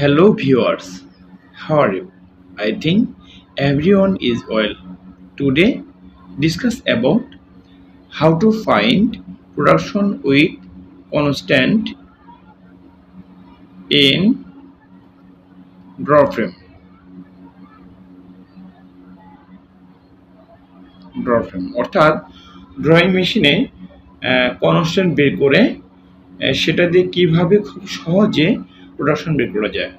Hello viewers, how are you? I think everyone is well. Today discuss about how to find production with constant in draw frame. অর্থাৎ drawing মেশিনে constant বের করে সেটা দিয়ে কিভাবে খুব সহজে প্রোডাকশন বের করা যায়।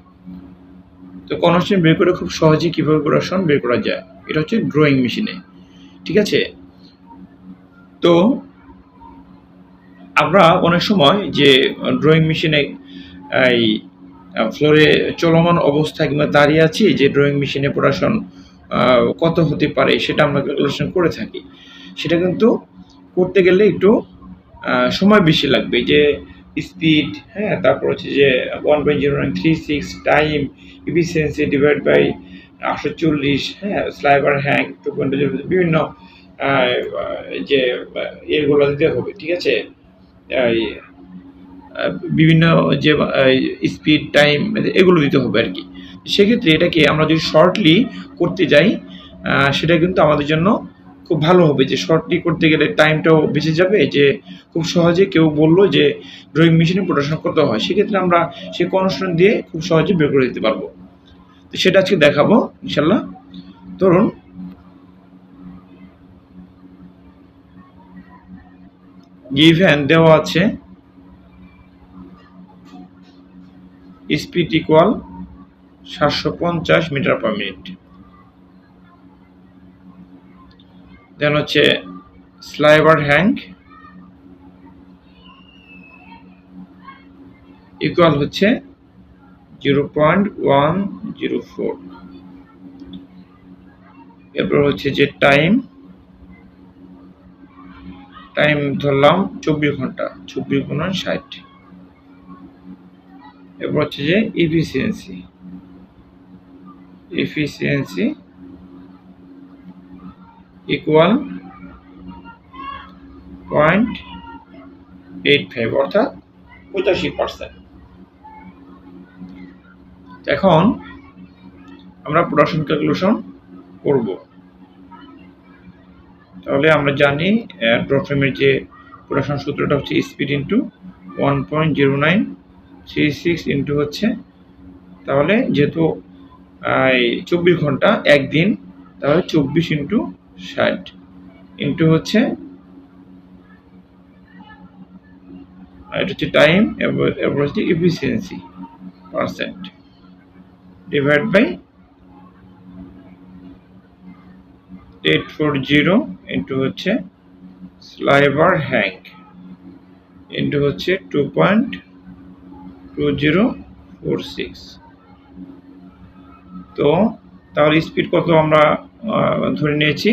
তো কনস্ট্যান্ট বের করে খুব সহজে কিভাবে প্রোডাকশন বের করা যায়, এটা হচ্ছে ড্রয়িং মেশিনে। ঠিক আছে, তো আমরা অনেক সময় যে ড্রয়িং মেশিনে এই ফ্লোরে চলমান অবস্থায় কিংবা দাঁড়িয়ে আছি, যে ড্রয়িং মেশিনে প্রোডাকশন কত হতে পারে সেটা আমরা ক্যালকুলেশন করে থাকি। সেটা কিন্তু করতে গেলে একটু সময় বেশি লাগবে, যে স্পিড, হ্যাঁ, তারপর হচ্ছে যে 1.0936 টাইম, এফিসিয়েন্সি ডিভাইড বাই 840, হ্যাঁ, স্লাইবার হ্যাং 2.0, বিভিন্ন যে এগুলো দিতে হবে। ঠিক আছে, বিভিন্ন যে স্পিড, টাইম, এগুলো দিতে হবে আর কি। সেক্ষেত্রে এটাকে আমরা যদি শর্টলি করতে যাই, সেটা কিন্তু আমাদের জন্য খুব ভালো হবে, যে শর্টলি করতে গেলে টাইমটাও বেঁচে যাবে, যে খুব সহজে কেউ বললো যে ড্রয়িং মেশিনে প্রোডাকশন করতে হয়, সেক্ষেত্রে আমরা সেই কনস্ট্যান্ট দিয়ে খুব সহজে বের করে দিতে পারবো। তো সেটা আজকে দেখাবো ইনশাল্লাহ। ধরুন গিভেন দেওয়া আছে speed equal 750 metre per minute, then হচ্ছে স্লাইবার হ্যাং ইকুয়াল হচ্ছে 0.104, এরপর হচ্ছে যে টাইম ধরলাম 24 ঘন্টা, 24 গুণন 60। এরপর হচ্ছে যে এফিসিয়েন্সি ইকুয়াল 0.85, অর্থাৎ 85%। এখন আমরা প্রোডাকশন ক্যালকুলেশন করব। তাহলে আমরা জানি ড্র ফ্রেমের যে প্রোডাকশন সূত্রটা হচ্ছে স্পিড ইন্টু 1.0936 ইন্টু হচ্ছে, তাহলে যেহেতু 24 ঘন্টা একদিন, তাহলে 24 ইন্টু 60 ইন্টু হচ্ছে এটা হচ্ছে টাইম, এরপর হচ্ছে efficiency percent divide by 840 into হচ্ছে স্লাইবার হ্যাং ইন্টু হচ্ছে 2.2046। তো তাহলে স্পিড কত আমরা ধরে নিয়েছি,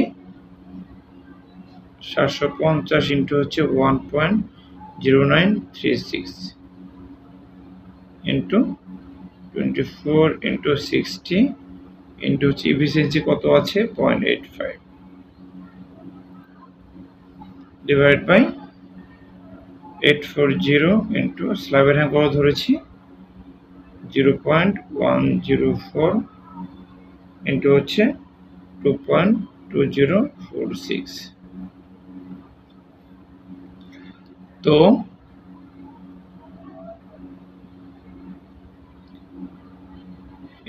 750 ইন্টু হচ্ছে 1.0936 ইন্টু 24 ইন্টু 60 ইন্টু হচ্ছে এফিসিয়েন্সি কত আছে 0.85 ডিভাইড বাই 840 ইন্টু স্লাইবার হ্যাং কত ধরেছি 0.104 ইন্টু হচ্ছে 2.2046। তো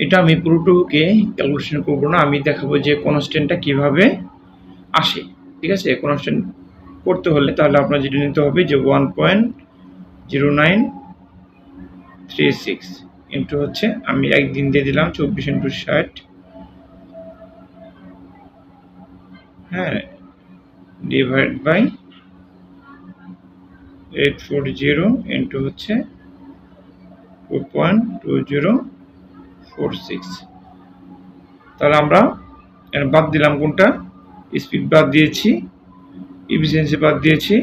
এটা আমি পুরোটুকুকে ক্যালকুলেশন করবো না, আমি দেখাবো যে কনস্ট্যান্টটা কিভাবে আসে। ঠিক আছে, কনস্ট্যান্ট করতে হলে তাহলে আপনার যেটা নিতে হবে যে 1.0936 ইন্টু হচ্ছে, আমি একদিন দিয়ে দিলাম 24 ইন্টু 60, হ্যাঁ, ডিভাইড বাই 840 ইন্টু হচ্ছে 2.2046। তাহলে আমরা বাদ দিলাম কোনটা, স্পিড বাদ দিয়েছি, এফিসিয়েন্সি বাদ দিয়েছি,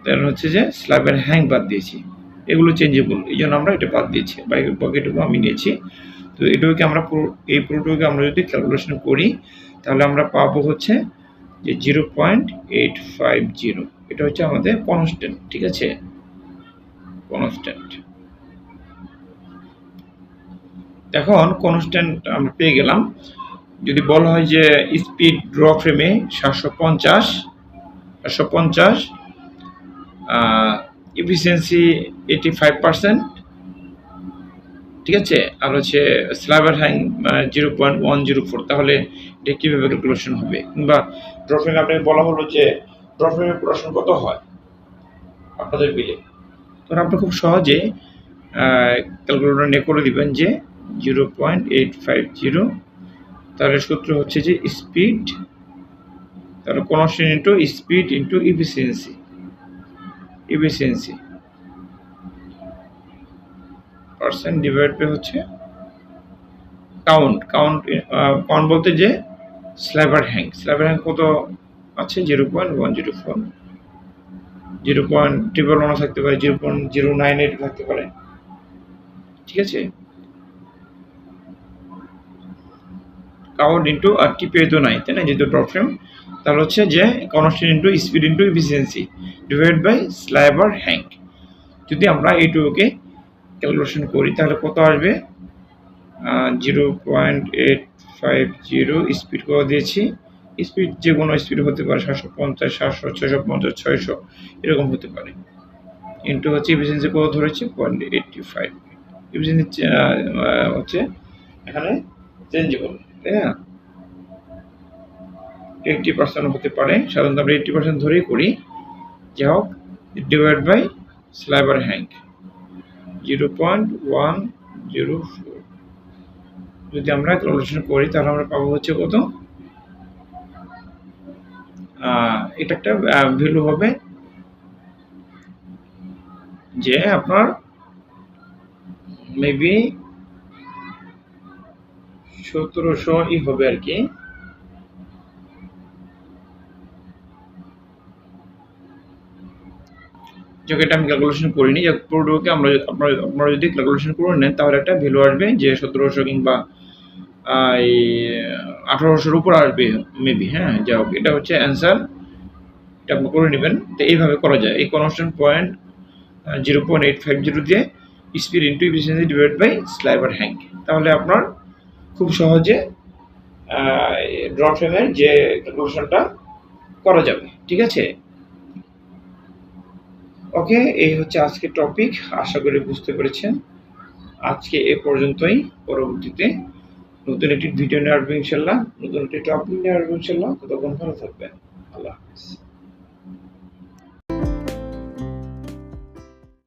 তার হচ্ছে যে স্ল্যাবের হ্যাং বাদ দিয়েছি, এগুলো চেঞ্জেবল, এই জন্য আমরা এটা বাদ দিয়েছি, বা পকেটগুলো আমি নিয়েছি। তো এটাকে আমরা এই পুরোটাকে আমরা যদি ক্যালকুলেশন করি, তাহলে আমরা পাবো হচ্ছে যে 0.850, এটা হচ্ছে আমাদের কনস্ট্যান্ট। ঠিক আছে, কনস্ট্যান্ট। এখন কনস্ট্যান্ট আমরা পেয়ে গেলাম। যদি বলা হয় যে স্পিড ড্র ফ্রেমে 750, এফিসিয়েন্সি 85%, ঠিক আছে, আর হচ্ছে স্ল্যাবার হ্যাং 0.104, তাহলে এটা কীভাবে ক্যালকুলেশন হবে? কিংবা ড্র ফ্রেমে আপনাকে বলা হলো যে ড্র ফ্রেমের প্রোডাকশন কত হয় আপনাদের বিলে, তখন আপনি খুব সহজে ক্যালকুলেটর নিয়ে করে দিবেন যে 0.850, তাহলে সূত্র হচ্ছে যে স্পিড, তাহলে constant into speed into efficiency percent divide by হচ্ছে কাউন্ট বলতে যে স্ল্যাবার হ্যাং কত আছে 0.104, 0.111 থাকতে পারে, 0.098 থাকতে পারে, ঠিক আছে। কাউন্ট ইন্টু আর টিপিআই তো নাই, তাই না, যেহেতু ড্রপ ফ্রেম, তাহলে হচ্ছে যে constant into speed into efficiency divide by স্ল্যাবার হ্যাং। যদি আমরা এইটুকুকে ক্যালকুলেশন করি তাহলে কত আসবে? 0.850 স্পিড কত দিয়েছি, স্পিড যে কোনো স্পিড হতে পারে, 750, 700, 650, 600 এরকম হতে পারে, ইন্টু হচ্ছে এফিসিয়েন্সি কত ধরেছি 0.85, এফিসিয়েন্সি হচ্ছে এখানে চেঞ্জেবল, তাই না, 80% হতে পারে, সাধারণত আমরা 80% ধরেই করি, যাই হোক, ডিভাইড বাই স্ল্যাবার হ্যাং 0.104। যদি আমরা ক্যালকুলেশন করি তাহলে আমরা পাবো হচ্ছে কত, এটা একটা ভ্যালু হবে যে আপনার মেবি 1700 হবে আর কি। যাকে এটা আমি ক্যালকুলেশন করিনি, পুরোটাকে আপনারা যদি ক্যালকুলেশন করে নেন তাহলে একটা ভ্যালু আসবে যে 1700 কিংবা 1800-র উপর আসবে মেবি, হ্যাঁ, যাই হোক, এটা হচ্ছে অ্যান্সার, এটা আপনি করে নেবেন। তো এইভাবে করা যায়, এই কনস্ট্যান্ট পয়েন্ট 0.850 দিয়ে speed into efficiency divide by স্ল্যাবার হ্যাং, তাহলে আপনার খুব সহজে ড্র ফ্রেমের যে ক্যালকুলেশনটা করা যাবে, ঠিক আছে। ওকে, এই হচ্ছে আজকের টপিক, আশা করি বুঝতে পেরেছেন। আজকে এ পর্যন্তই, পরবর্তীতে নতুন একটি ভিডিও নিয়ে আসবো ইনশাল্লাহ, নতুন একটি টপিক নিয়ে আসবো ইনশাল্লাহ, ততক্ষণ ভালো থাকবেন, আল্লাহ হাফেজ।